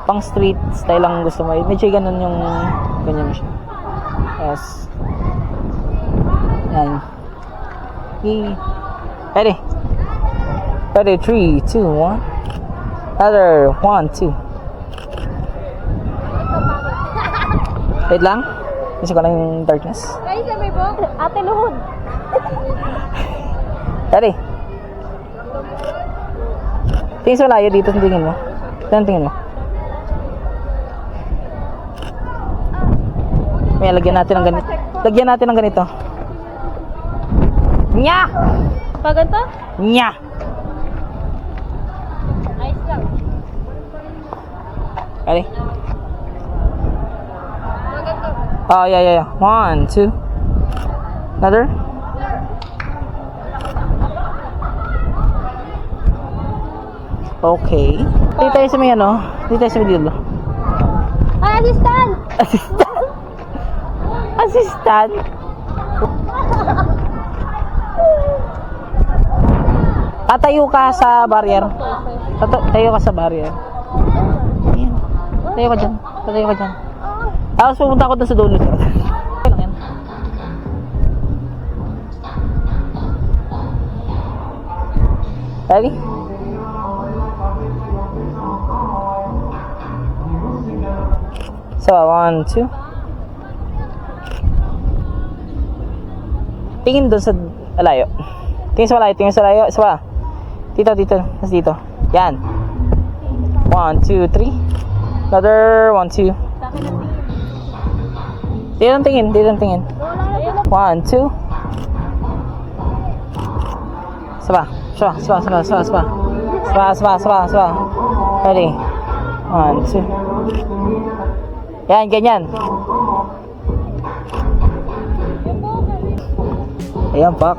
pang street style lang gusto mo. Medyo ganun yung ganyan siya. Yes. Yan. Ready? Ready, 3, 2, 1. Another 1, 2. Wait lang. Kasi ko lang yung darkness. Ay, sabi po, ate luhod. Ready? Tingin sa layo dito, tingin mo. Tingin mo. May lagyan natin ng ganito. Lagyan natin ng ganito. Nya! Pa ganito? Nya! Ayos lang. Ready? Pa ganito. Oh, yeah. 1, 2. Another? Okay. Dito tayo sa may ano? Dito tayo sa may dilo. Ay, assistant! Assistant? Assistant? Tatayo ka sa barrier. Tayo ka sa barrier. Ayan. Tayo ka dyan. Tatayo ka dyan. Tapos pumunta ako doon sa dulo. Okay lang yan. Ready? So, 1, 2. Tingin doon sa layo. Tingin sa layo. Isa pa. Dito. Tapos dito. Yan. 1, 2, 3. Another 1, 2. Dito ang tingin. 1, 2. Saba. Ready. 1, 2. Yan, ganyan. Ayan, pak.